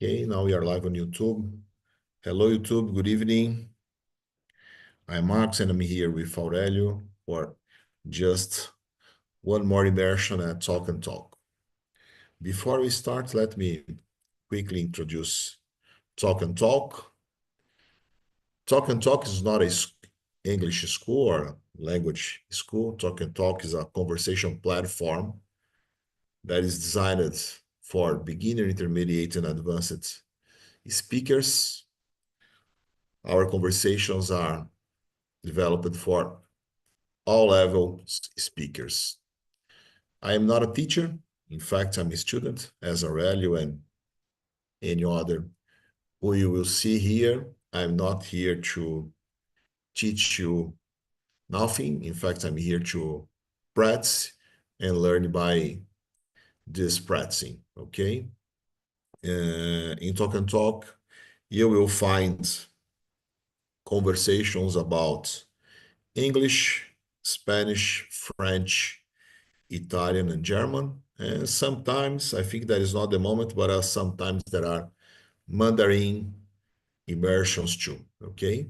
Okay, now we are live on YouTube. Hello, YouTube. Good evening. I'm Marcos, and I'm here with Aurelio for just one more immersion at Talk and Talk. Before we start, let me quickly introduce Talk and Talk. Talk and Talk is not a English school or language school. Talk and Talk is a conversation platform that is designed for beginner, intermediate, and advanced speakers. Our conversations are developed for all level speakers. I am not a teacher. In fact, I'm a student, as Aurelio and any other who you will see here. I'm not here to teach you nothing. In fact, I'm here to practice and learn by this practicing, okay? In Talk and Talk, you will find conversations about English, Spanish, French, Italian, and German. And sometimes, I think that is not the moment, but sometimes there are Mandarin immersions too, okay?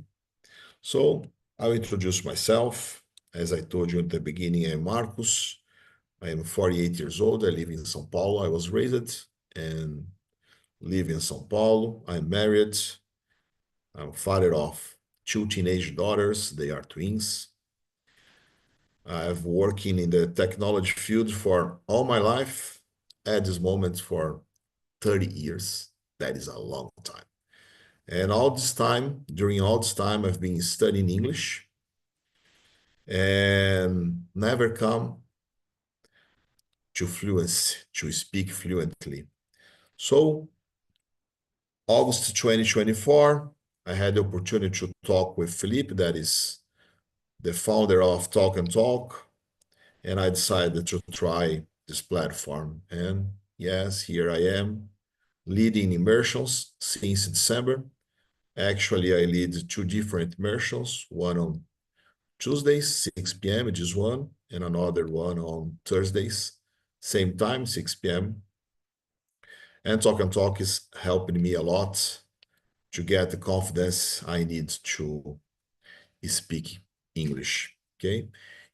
So I'll introduce myself. As I told you at the beginning, I'm Marcos. I am 48 years old. I live in São Paulo. I was raised and live in São Paulo. I'm married. I'm father of two teenage daughters. They are twins. I've working in the technology field for all my life. At this moment for 30 years. That is a long time. And during all this time, I've been studying English and never come to fluency, to speak fluently. So August 2024, I had the opportunity to talk with Felipe, that is the founder of Talk and Talk, and I decided to try this platform. And yes, here I am, leading immersions since December. Actually, I lead two different immersions, one on Tuesdays, 6 p.m., this one, and another one on Thursdays, same time, 6 p.m. And Talk is helping me a lot to get the confidence I need to speak English, okay?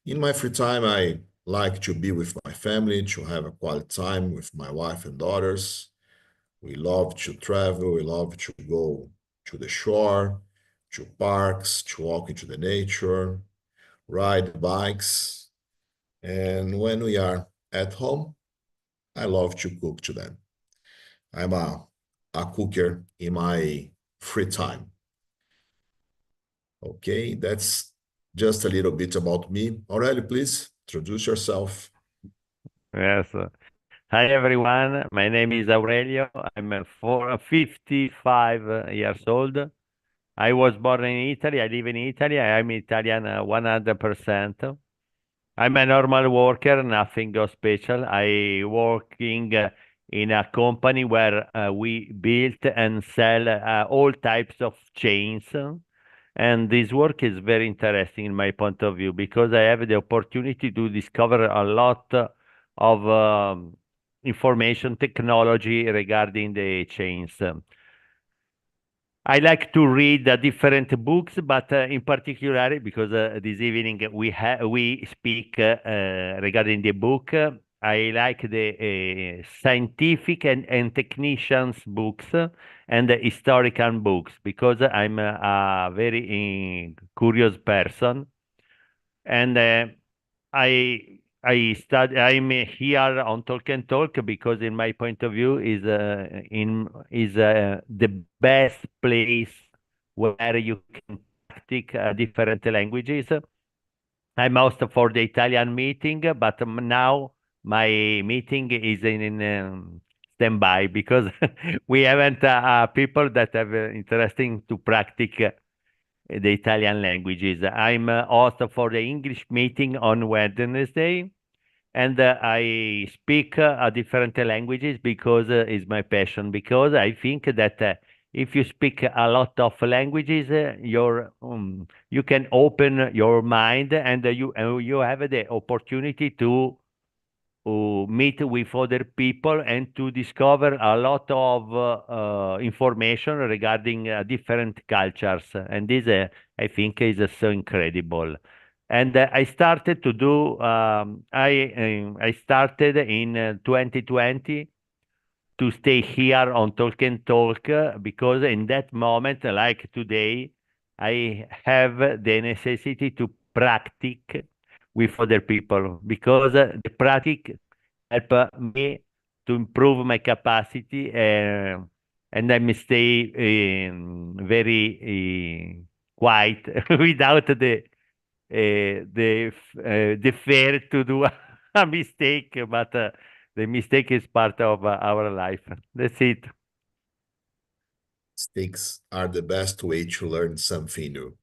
In my free time, I like to be with my family, to have a quality time with my wife and daughters. We love to travel, we love to go to the shore, to parks, to walk into the nature, ride bikes. And when we are at home, I love to cook to them. I'm a cooker in my free time. Okay, that's just a little bit about me. Aurelio, please introduce yourself. Yes. Hi, everyone. My name is Aurelio. I'm 55 years old. I was born in Italy. I live in Italy. I'm Italian 100%. I'm a normal worker, nothing special. I working in a company where we build and sell all types of chains. And this work is very interesting in my point of view because I have the opportunity to discover a lot of information technology regarding the chains. I like to read different books, but in particular, because this evening we speak regarding the book, I like the scientific and technicians books and the historical books because I'm a very curious person, and I study. I'm here on Talk and Talk because, in my point of view, is the best place where you can practice different languages. I'm host for the Italian meeting, but now my meeting is in standby because we haven't people that have interesting to practice the Italian languages. I'm host for the English meeting on Wednesday, and I speak different languages because it's my passion. Because I think that if you speak a lot of languages, you can open your mind, and you have the opportunity to meet with other people and to discover a lot of information regarding different cultures. And this, I think, is so incredible. And I started to do. I started in 2020 to stay here on Talk and Talk because in that moment, like today, I have the necessity to practice with other people because the practice help me to improve my capacity and I may stay very quiet without the fear to do a mistake, but the mistake is part of our life. That's it. Mistakes are the best way to learn something new.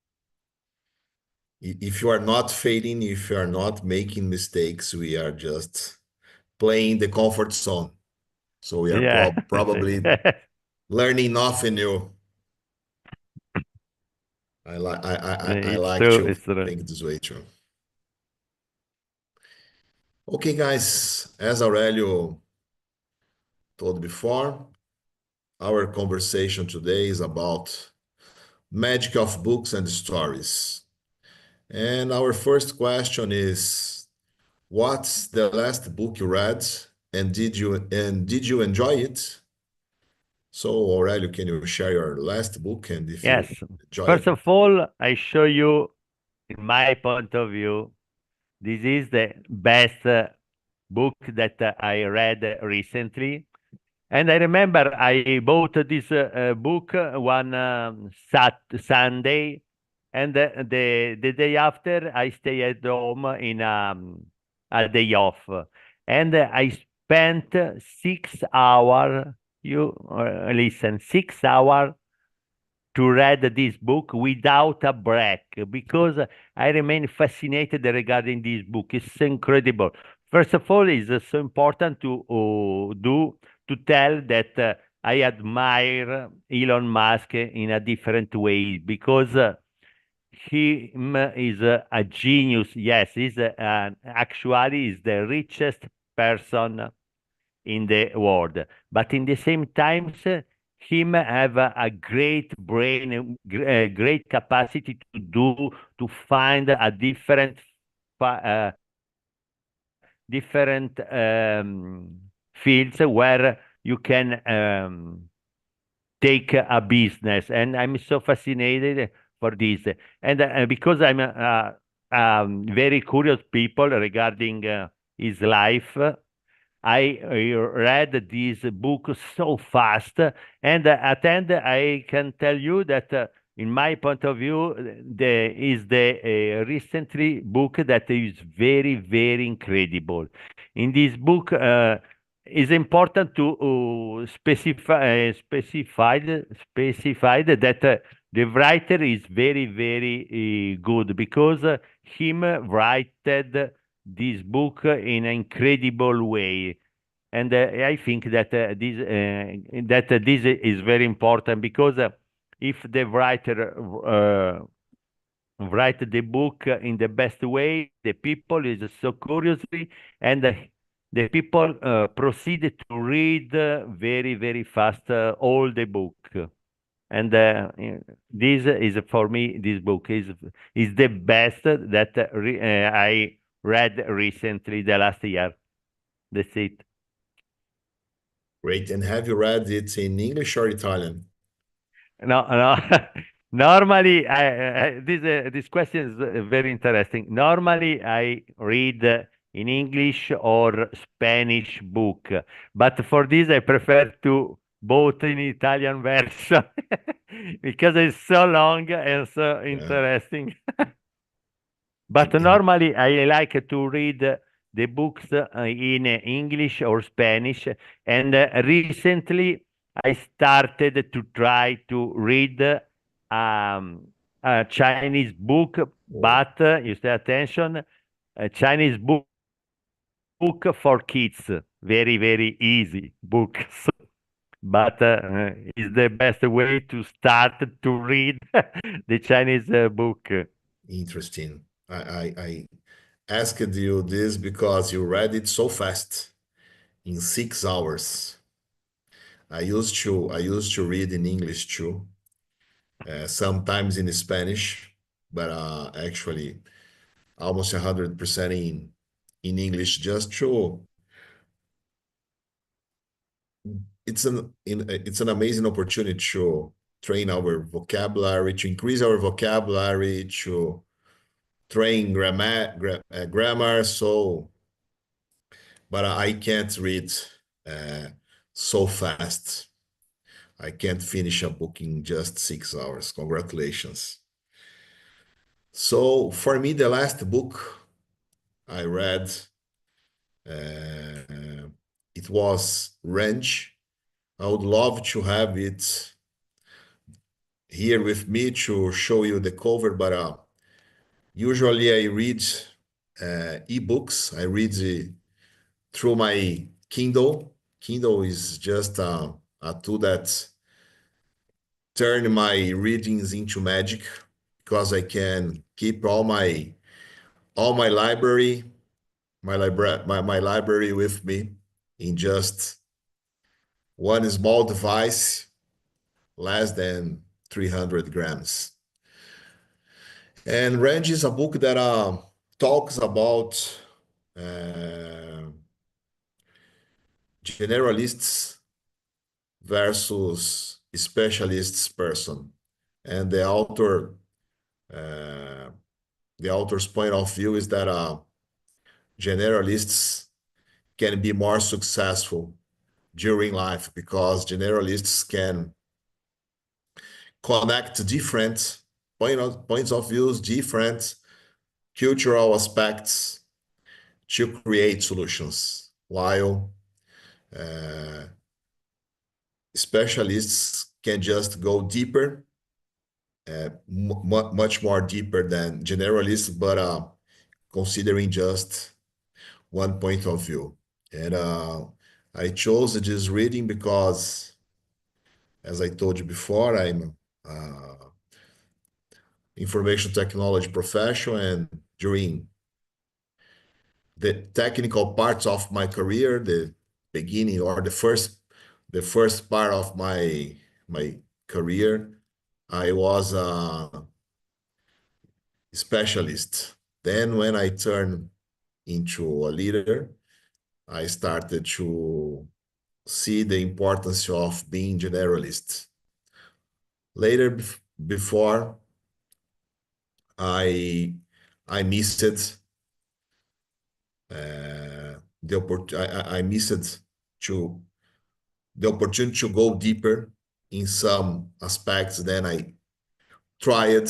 If you are not failing, if you are not making mistakes, we are just playing the comfort zone. So we are Yeah. probably learning nothing new. I It's like true. to It's true. think this way too. Okay, guys, as Aurelio told before, our conversation today is about magic of books and stories. And our first question is, what's the last book you read and did you enjoy it? So Aurelio, can you share your last book and if you Yes. enjoy First it? of all, I show you, in my point of view, this is the best book that I read recently. And I remember I bought this book one Sunday, and the day after I stay at home in a day off, and I spent 6 hours. You listen, 6 hours to read this book without a break because I remain fascinated regarding this book. It's incredible. First of all, it's so important to tell that I admire Elon Musk in a different way because he is a genius. Yes, he's actually is the richest person in the world. But in the same time, him have a great brain, great capacity to find a different fields where you can take a business. And I'm so fascinated for this. And because I'm very curious people regarding his life. I read this book so fast, and at the end, I can tell you that, in my point of view, the recently book that is very, very incredible. In this book, it's important to specified that the writer is very, very good because him write this book in an incredible way. And I think that this is very important because if the writer write the book in the best way, the people is so curiously, and the people proceed to read very, very fast all the book. And this is for me, this book is the best that I read recently, the last year. That's it. Great. And have you read it in English or Italian? No, no. Normally, this question is very interesting. Normally, I read in English or Spanish book, but for this, I prefer to both in Italian version because it's so long and so Yeah. interesting. But And normally, I like to read the books in English or Spanish. And recently, I started to try to read a Chinese book, oh, but you stay attention, a Chinese book for kids, very, very easy books. But it's the best way to start to read the Chinese book. interesting. asked you this because you read it so fast in 6 hours. I used to read in English too, sometimes in Spanish, but actually almost 100% in English. It's an amazing opportunity to train our vocabulary, to increase our vocabulary, to train grammar. But I can't read so fast. I can't finish a book in just 6 hours. Congratulations. So for me, the last book I read, it was Range. I would love to have it here with me to show you the cover, but usually I read ebooks. I read through my Kindle. Kindle is just a tool that turn my readings into magic because I can keep all my library, my library with me in just one small device, less than 300 grams. And Range is a book that talks about generalists versus specialists person. And the author's point of view is that generalists can be more successful during life because generalists can connect different points of views, different cultural aspects to create solutions, while specialists can just go deeper, much more deeper than generalists, but considering just one point of view. And I chose this reading because, as I told you before, I'm information technology professional, and during the technical parts of my career, the beginning or the first part of my career, I was a specialist. Then when I turned into a leader, I started to see the importance of being generalist. Later, before I missed I missed the opportunity to go deeper in some aspects. Then I tried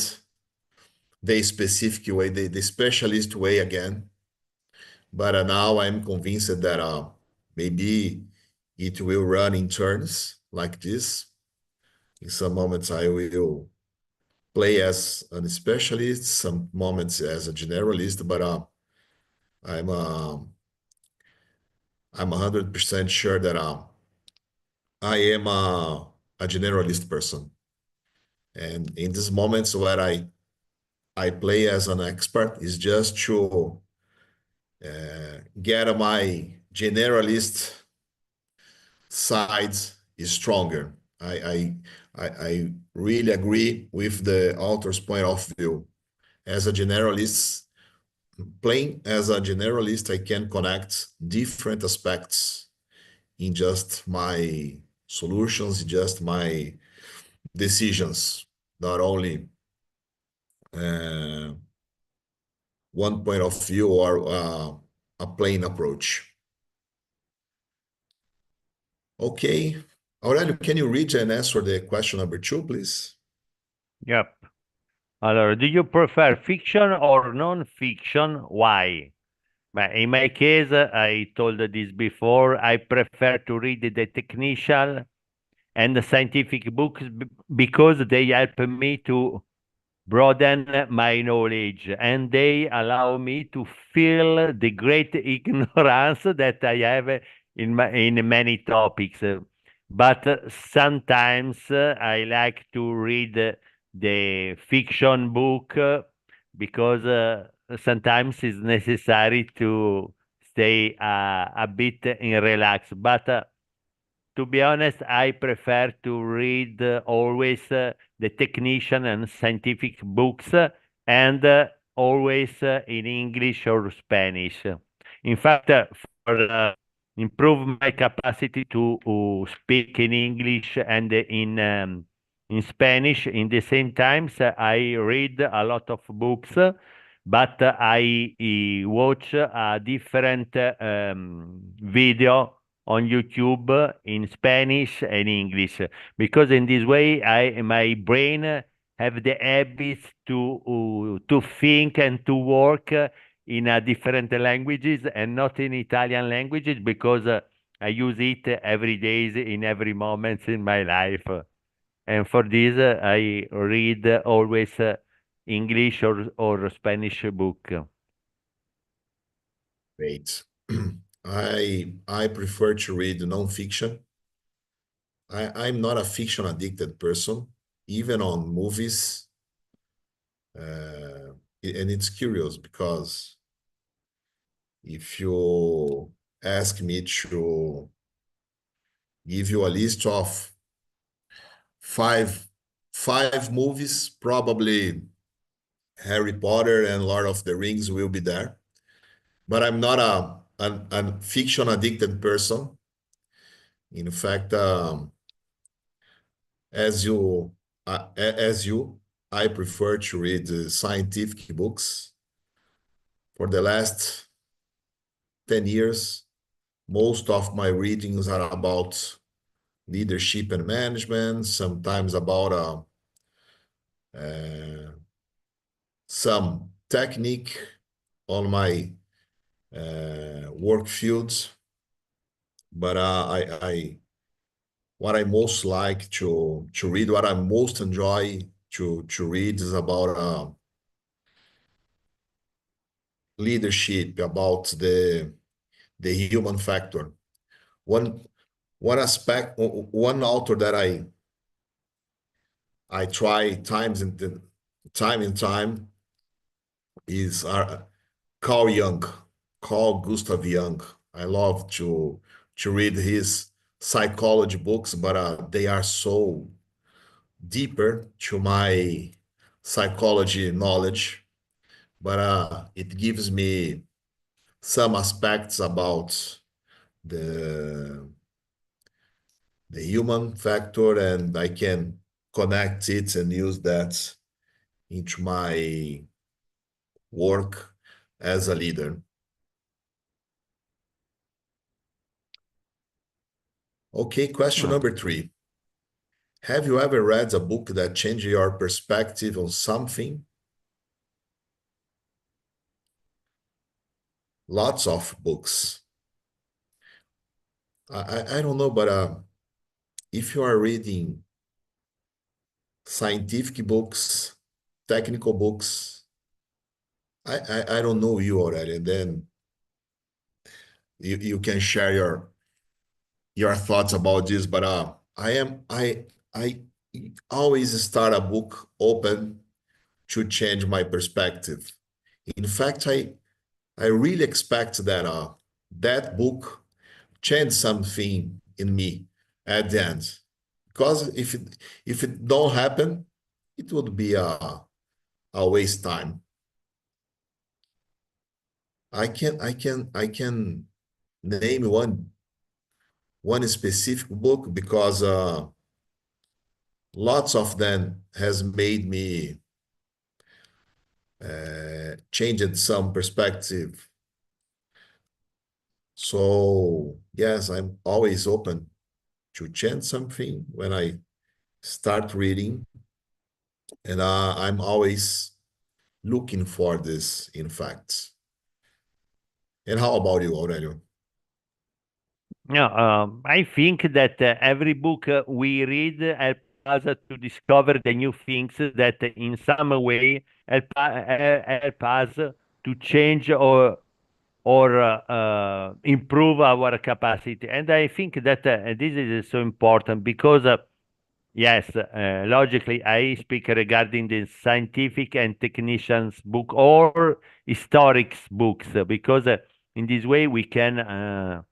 the specific way, the specialist way again. But now I'm convinced that maybe it will run in turns like this. In some moments, I will play as a specialist, some moments as a generalist, but I'm 100% sure that I am a generalist person. And in these moments where I play as an expert is just to get my generalist side is stronger. I really agree with the author's point of view. As a generalist, playing as a generalist, I can connect different aspects in just my solutions, just my decisions, not only one point of view or a plain approach. Okay. Aurelio, can you read and answer the question number 2, please? Yep. Allora, do you prefer fiction or non-fiction? Why? But in my case, I told this before, I prefer to read the technical and the scientific books because they help me to broaden my knowledge and they allow me to feel the great ignorance that I have in many topics. But sometimes I like to read the fiction book because sometimes it's necessary to stay a bit in relax. But to be honest, I prefer to read always the technician and scientific books and always in English or Spanish. In fact, for improve my capacity to speak in English and in Spanish, in the same times, I read a lot of books, but I watch a different video on YouTube in Spanish and English because in this way my brain have the habits to think and to work in a different languages and not in Italian languages because I use it every day in every moment in my life. And for this, I read always English or Spanish book. Great. I prefer to read nonfiction. I'm not a fiction addicted person, even on movies. And it's curious because if you ask me to give you a list of five movies, probably Harry Potter and Lord of the Rings will be there. But I'm not a fiction addicted person. In fact, as you, I prefer to read scientific books. For the last 10 years, most of my readings are about leadership and management, sometimes about some technique on my work fields. But what I most like to read, what I most enjoy to read is about leadership, about the human factor. One aspect, one author that I try time and time is Carl Gustav Jung. I love to read his psychology books, but they are so deeper to my psychology knowledge. But it gives me some aspects about the human factor, and I can connect it and use that into my work as a leader. Okay, question number 3. Have you ever read a book that changed your perspective on something? Lots of books. I don't know, but if you are reading scientific books, technical books, I don't know you already, and then you can share your thoughts about this. But I always start a book open to change my perspective. In fact, I really expect that that book change something in me at the end. Because if it don't happen, it would be a waste time. I can name one specific book because lots of them has made me changed some perspective. So yes, I'm always open to change something when I start reading, and I'm always looking for this, in fact. And how about you, Aurelio? No, I think that every book we read helps us to discover the new things that in some way help us to change or improve our capacity. And I think that this is so important because Yes, logically, I speak regarding the scientific and technicians book or historics books because in this way we can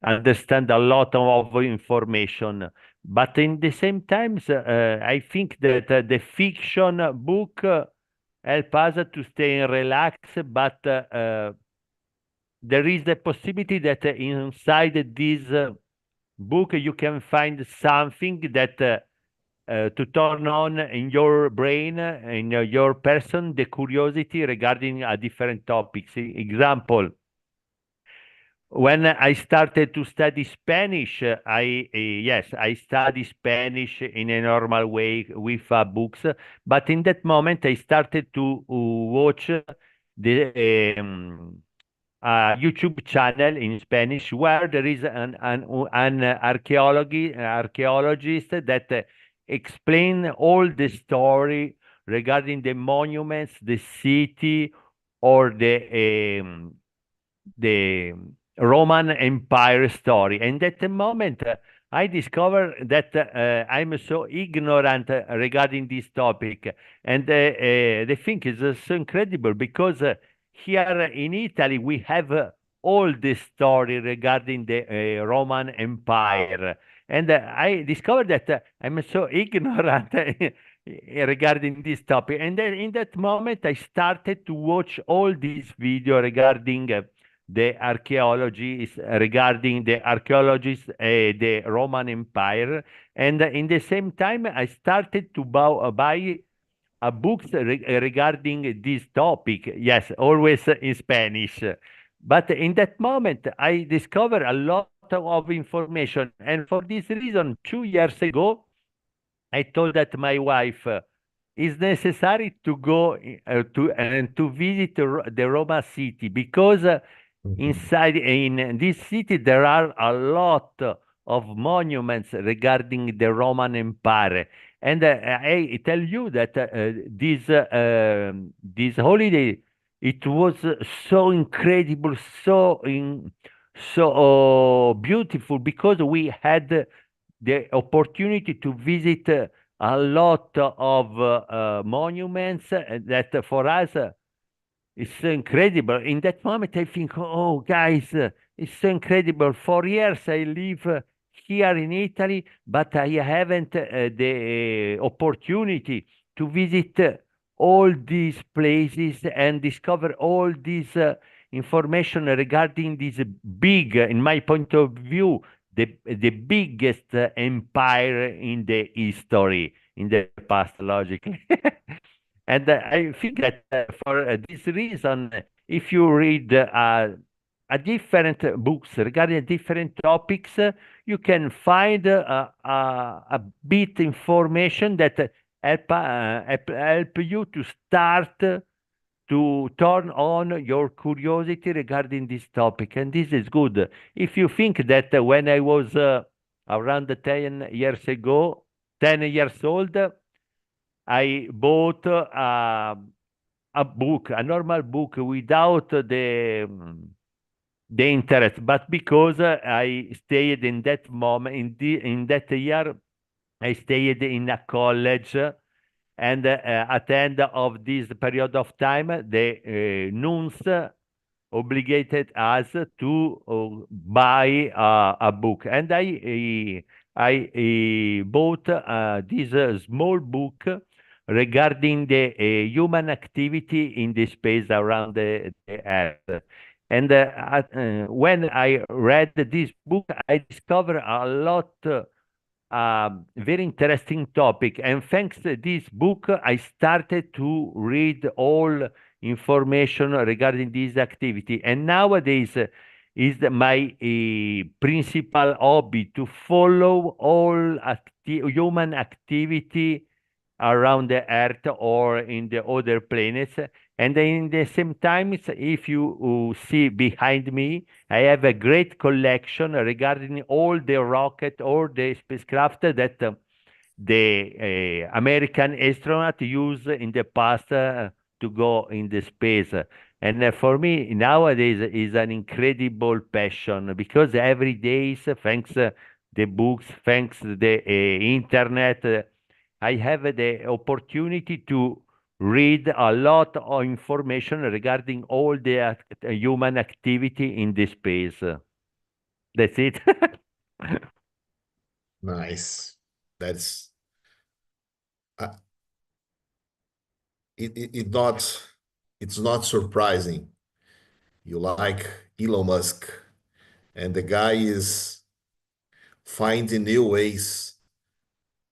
understand a lot of information. But in the same times, I think that the fiction book help us to stay relaxed, but there is the possibility that inside this book you can find something that to turn on in your brain, in your person, the curiosity regarding a different topics. Example, when I started to study Spanish, I study Spanish in a normal way with books. But in that moment, I started to watch the YouTube channel in Spanish where there is an archaeologist that explain all the story regarding the monuments, the city, or the Roman Empire story. And at the moment, I discovered that I'm so ignorant regarding this topic. And the thing is so incredible because here in Italy, we have all the story regarding the Roman Empire. And I discovered that I'm so ignorant regarding this topic. And then in that moment, I started to watch all these videos regarding the archaeology is regarding the archaeologists, the Roman Empire, and in the same time, I started to buy a books regarding this topic. Yes, always in Spanish. But in that moment, I discovered a lot of information, and for this reason, 2 years ago, I told that my wife. It's necessary to go to visit the Roma city because inside in this city there are a lot of monuments regarding the Roman Empire, and I tell you that this holiday it was so incredible, so beautiful because we had the opportunity to visit a lot of monuments that for us it's so incredible. In that moment, I think, oh, guys, it's so incredible. For years, I live here in Italy, but I haven't the opportunity to visit all these places and discover all this information regarding this big, in my point of view, the biggest empire in the history, in the past, logically. And I think that for this reason, if you read a different books regarding different topics, you can find a bit information that help you to start to turn on your curiosity regarding this topic. And this is good. If you think that when I was around 10 years ago, 10 years old, I bought a book, a normal book without the interest, but because I stayed in that moment, in that year, I stayed in a college, and at the end of this period of time, the nuns obligated us to buy a book, and I bought this small book regarding the human activity in the space around the Earth. And when I read this book, I discovered a lot very interesting topic. And thanks to this book, I started to read all information regarding this activity. And nowadays is my principal hobby to follow all human activity around the Earth or in the other planets. And in the same time, if you see behind me, I have a great collection regarding all the rocket or the spacecraft that the American astronaut used in the past to go in the space. And for me, nowadays is an incredible passion because every day, thanks the books, thanks to the internet. I have the opportunity to read a lot of information regarding all the human activity in this space. That's it. Nice. That's uh, it's not surprising. You like Elon Musk, and the guy is finding new ways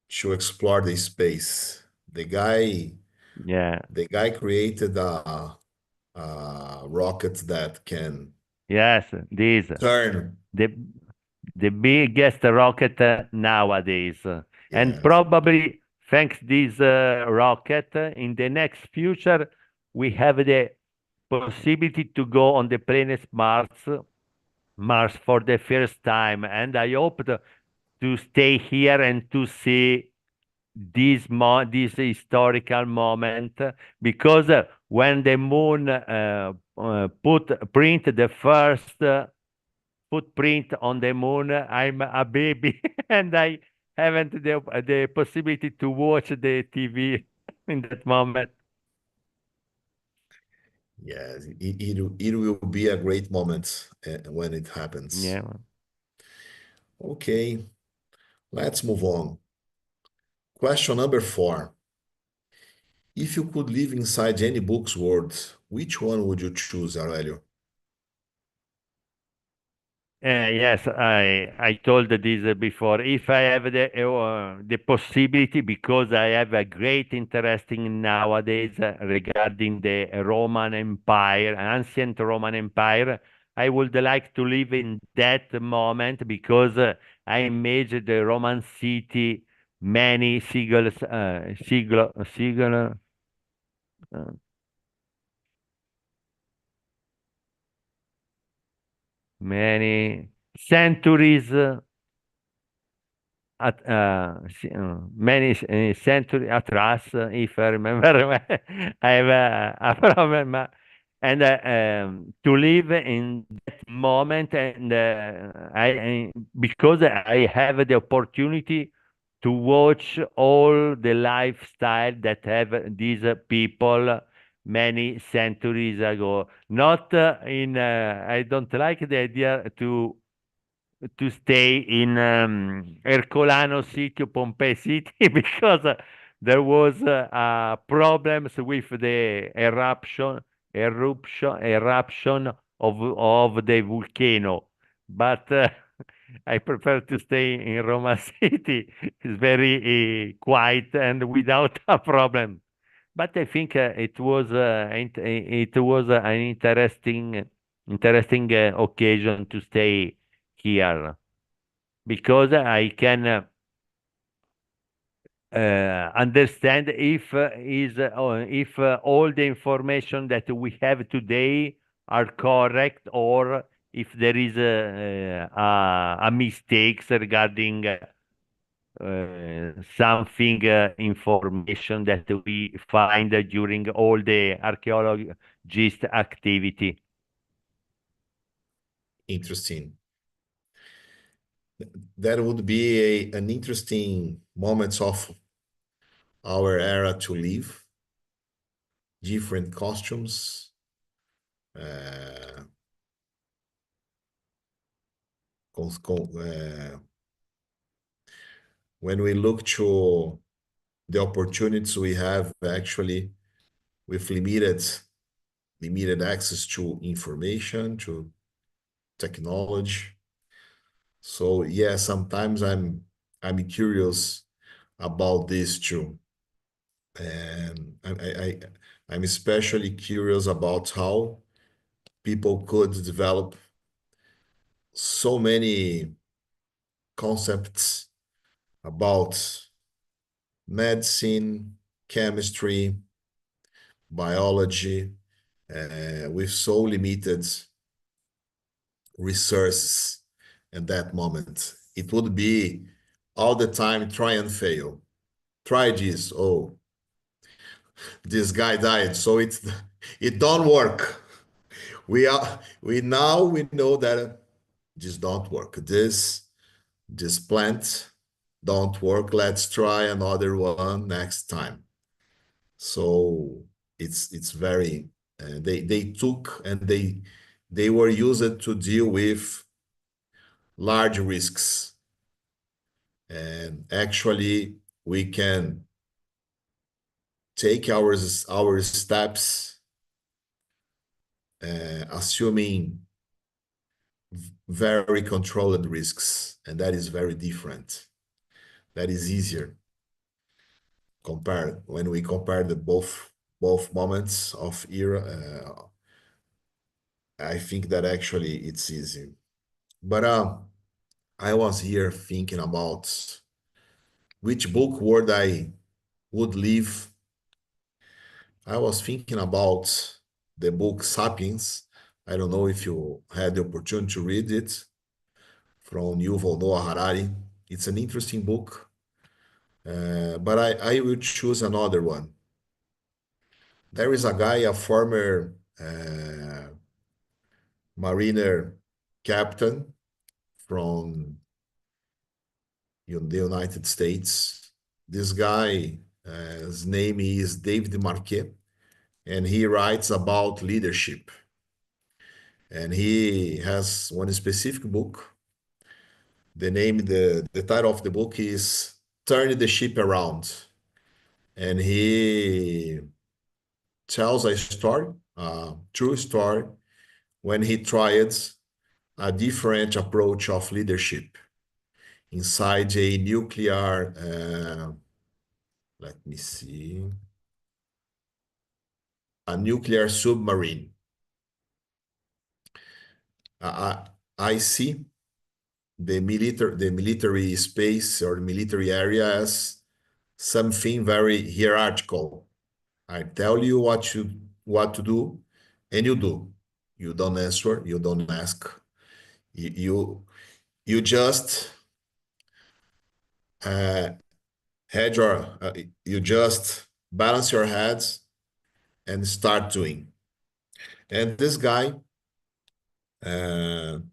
to explore the space. Yeah. The guy created a rocket that can Yes, this turn. the the biggest rocket nowadays. And Yes. probably thanks this rocket, in the next future, we have the possibility to go on the planet Mars for the first time. And I hope to stay here and to see this historical moment, because when the moon put print the first footprint on the moon, I'm a baby and I haven't the possibility to watch the TV in that moment. Yes, it will be a great moment when it happens. Yeah. Okay, let's move on. Question number 4. If you could live inside any book's world, which one would you choose, Aurelio? Yes, I told this before. If I have the possibility, because I have a great interest in nowadays regarding the Roman Empire, ancient Roman Empire, I would like to live in that moment, because I imagine the Roman city, many uh, many centuries. Many century atrás, if I remember. I have a problem, and to live in that moment, and because I have the opportunity to watch all the lifestyle that have these people many centuries ago. Not I don't like the idea to stay in Ercolano City, Pompei City, because there was problems with the eruption of the volcano. But I prefer to stay in Roma City. It's very quiet and without a problem. But I think it was an interesting occasion to stay here, because I can understand if all the information that we have today are correct, or if there is a mistakes regarding something information that we find during all the archaeologist activity. Interesting. That would be an interesting moment of our era to live. Different costumes. Uh, when we look to the opportunities we have actually with limited access to information, to technology. So yeah, sometimes I'm curious about this too. And I'm especially curious about how people could develop so many concepts about medicine, chemistry, biology, with so limited resources at that moment. It would be all the time try and fail. Try this. Oh, this guy died, so it don't work. We know that this don't work. This this plant don't work. Let's try another one next time. So it's very they took and they were used to deal with large risks. And actually, we can take our steps assuming very controlled risks, and that is very different. That is easier compared when we compare the both moments of era. I think that actually it's easy. But I was here thinking about which book would leave. I was thinking about the book Sapiens. I don't know if you had the opportunity to read it, from Yuval Noah Harari. It's an interesting book, but I will choose another one. There is a guy, a former mariner captain from the United States. This guy, his name is David Marquet, and he writes about leadership. And he has one specific book. The title of the book is Turn the Ship Around. And he tells a story, a true story, when he tried a different approach of leadership inside a nuclear, let me see, a nuclear submarine. I see the military space or military area as something very hierarchical. I tell you what to do, and you do. You don't answer, you don't ask. You just you just balance your heads and start doing. And this guy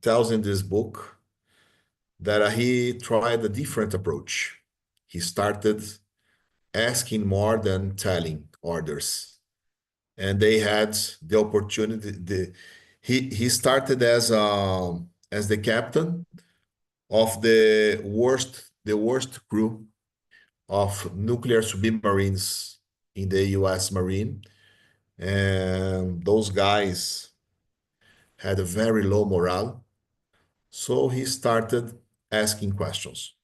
tells in this book that he tried a different approach. He started asking more than telling orders. And they had the opportunity. He started as the captain of the worst crew of nuclear submarines in the US Marine. And those guys had a very low morale. So he started asking questions.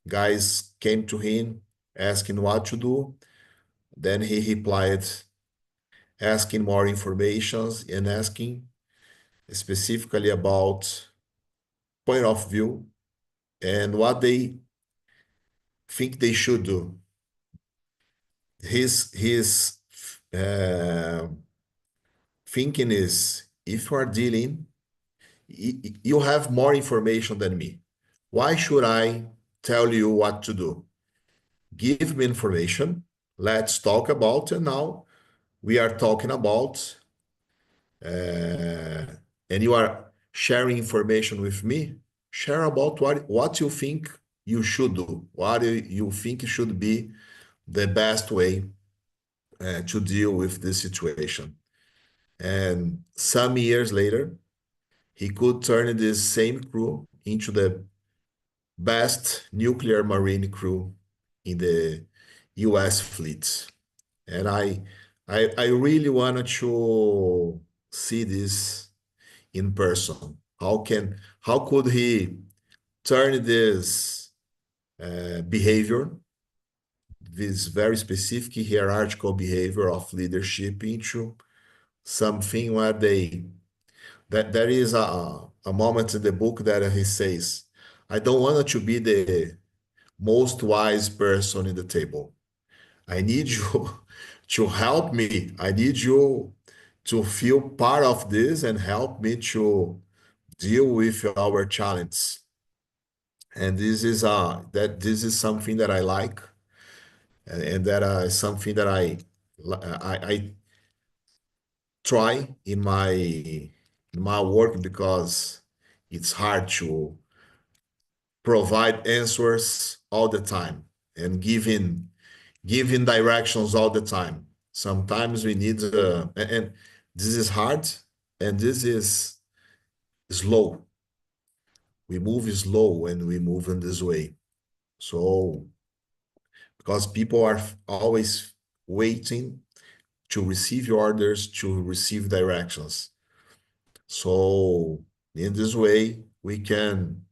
Guys came to him asking what to do. Then he replied, asking more information and asking specifically about point of view and what they think they should do. His thinking is, if you are dealing, you have more information than me. Why should I tell you what to do? Give me information. Let's talk about it now. We are talking about, and you are sharing information with me. Share about what you think you should do, what you think should be the best way to deal with this situation. And some years later, he could turn this same crew into the best nuclear marine crew in the US fleet. And I really wanted to see this in person. How could he turn this behavior, this very specific hierarchical behavior of leadership, into something where there is a moment in the book that he says, I don't want to be the most wise person in the table. I need you to help me. I need you to feel part of this and help me to deal with our challenges. And this is something that I like, and that is something that I try in my work, because it's hard provide answers all the time and giving directions all the time. Sometimes we need, and this is hard, and this is slow. We move slow when we move in this way. So, because people are always waiting to receive orders, to receive directions. So, in this way, we can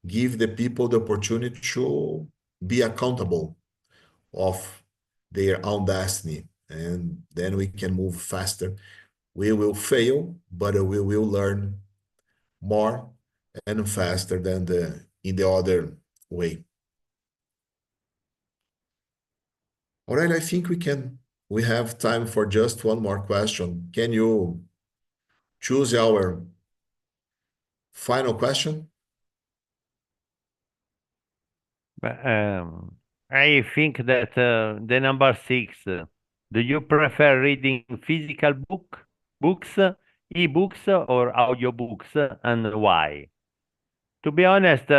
give the people the opportunity to be accountable of their own destiny, and then we can move faster. We will fail, but we will learn more and faster than in the other way. All right, I think we have time for just one more question. Can you choose our final question? I think that the number 6. Do you prefer reading physical books, e-books, or audiobooks, and why? To be honest,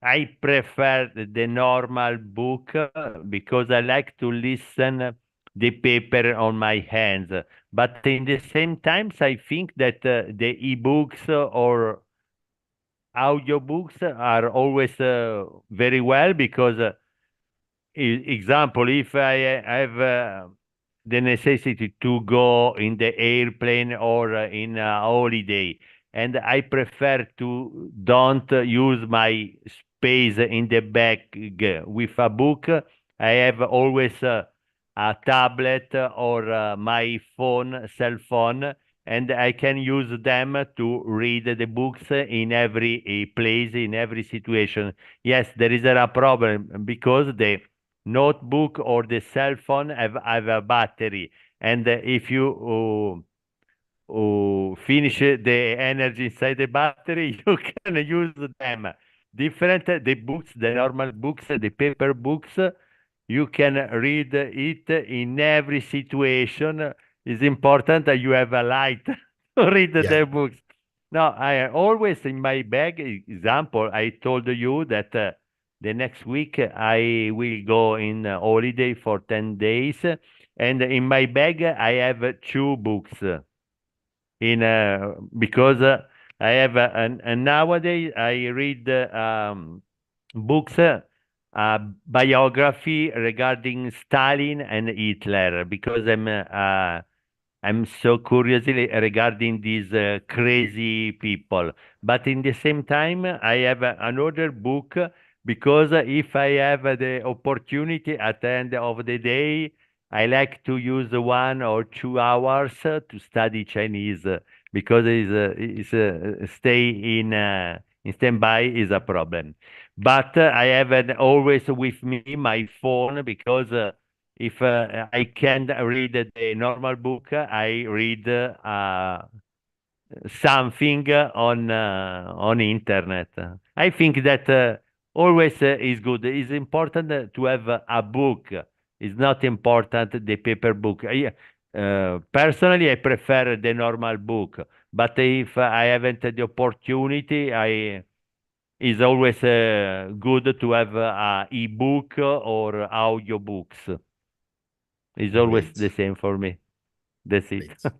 I prefer the normal book because I like to listen the paper on my hands. But in the same times, I think that the e-books or audiobooks are always very well because example, if I have the necessity to go in the airplane or in a holiday, and I prefer to don't use my space in the bag with a book, I have always a tablet or my cell phone, and I can use them to read the books in every place, in every situation. Yes, there is a problem because the notebook or the cell phone have a battery, and if you finish the energy inside the battery, you can use them. Different the books, the normal books, the paper books, you can read it in every situation. It's important that you have a light to read Yeah, the books. No, I always in my bag, example, I told you that the next week I will go in holiday for 10 days, and in my bag I have two books in because I have and nowadays I read books biography regarding Stalin and Hitler because I'm so curious regarding these crazy people. But in the same time, I have another book because if I have the opportunity at the end of the day, I like to use 1 or 2 hours to study Chinese because stay in standby is a problem. But I have always with me my phone because if I can't read the normal book, I read something on internet. I think that always is good. It's important to have a book. It's not important the paper book. Personally, I prefer the normal book. But if I haven't the opportunity, I it's always good to have a e-book or audiobooks. It's always great, the same for me. That's it. great.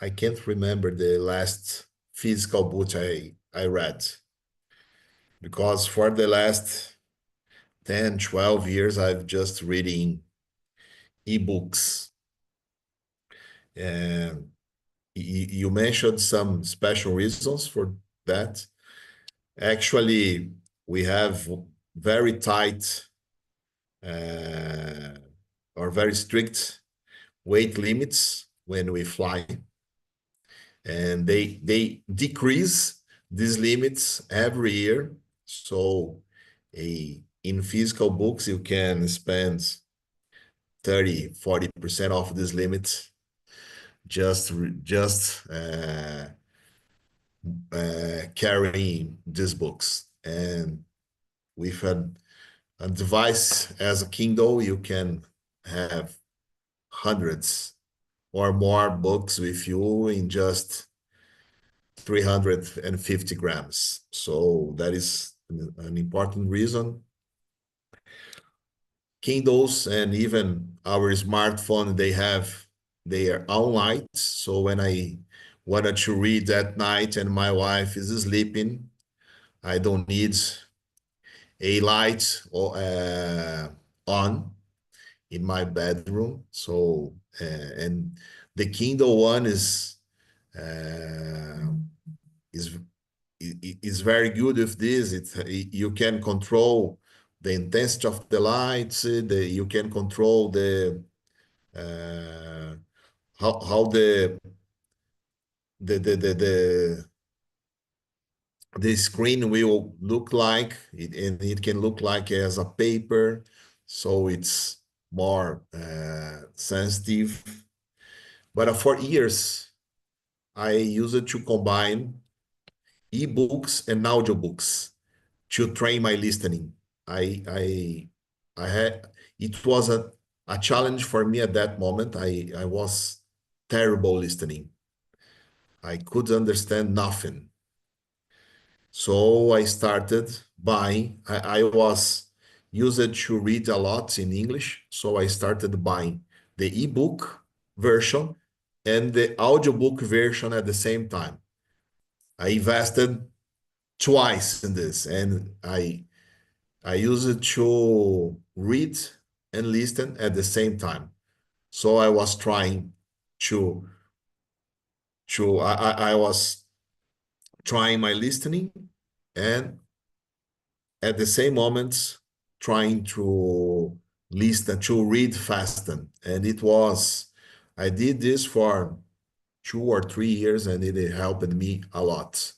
I can't remember the last physical book I read because for the last 10, 12 years, I've just reading ebooks. And you mentioned some special reasons for that. Actually, we have very tight or very strict weight limits when we fly, and they decrease these limits every year. So in physical books, you can spend 30, 40% of these limits just carrying these books. And with a device as a Kindle, you can have hundreds or more books with you in just 350 grams. So that is an important reason. Kindles and even our smartphone, they have their own lights. So when I wanted to read at night and my wife is sleeping, I don't need a light or on in my bedroom. So and the Kindle one uh, is is very good with this. You can control the intensity of the lights. You can control the how the the screen will look like it, and it can look like as a paper, so it's more sensitive. But for years, I used it to combine ebooks and audiobooks to train my listening. I had it was a challenge for me at that moment. I was terrible listening. I could understand nothing. So I started buying. I was used to read a lot in English, so I started buying the ebook version and the audiobook version at the same time. I invested twice in this, and I use it to read and listen at the same time. So I was trying to I was trying my listening and at the same moment trying to listen to read faster. And I did this for 2 or 3 years and it helped me a lot.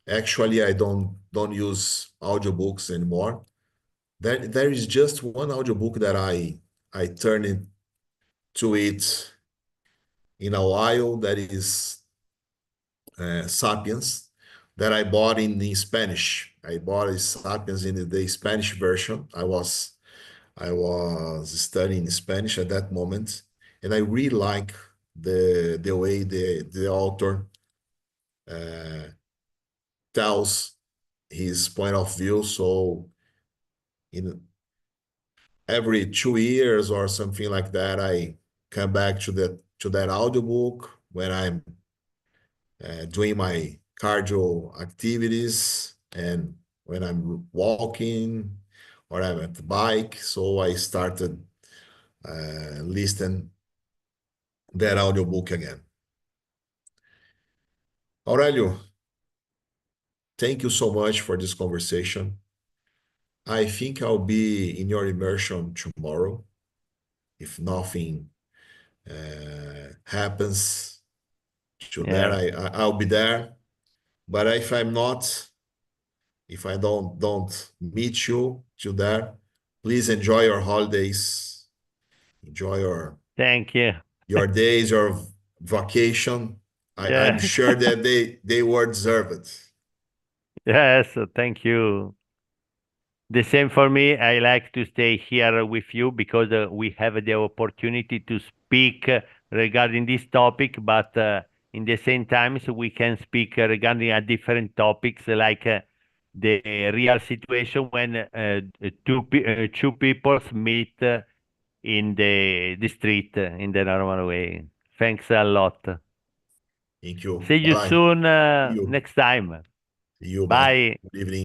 Actually, I don't use audiobooks anymore. There is just one audiobook that I turn it to it in a while. That is Sapiens, that I bought in Spanish. I bought Sapiens in the Spanish version. I was studying Spanish at that moment, and I really like the way the author tells his point of view. So in every 2 years or something like that, I come back to that audiobook when I'm doing my cardio activities and when I'm walking or I'm at the bike. So I started listening that audiobook again. Aurelio, thank you so much for this conversation. I think I'll be in your immersion tomorrow. If nothing happens to there, I'll be there. But if I'm not, if I don't meet you to there, please enjoy your holidays. Enjoy Thank you. your days, your vacation. I'm Yes. sure that they were deserved. Yes, thank you. The same for me. I like to stay here with you because we have the opportunity to speak regarding this topic, but in the same time, so we can speak regarding different topics like the real situation when two people meet in the street in the normal way. Thanks a lot. Thank you. See you Bye. soon See you. next time. See you. Bye. Bye. Good evening.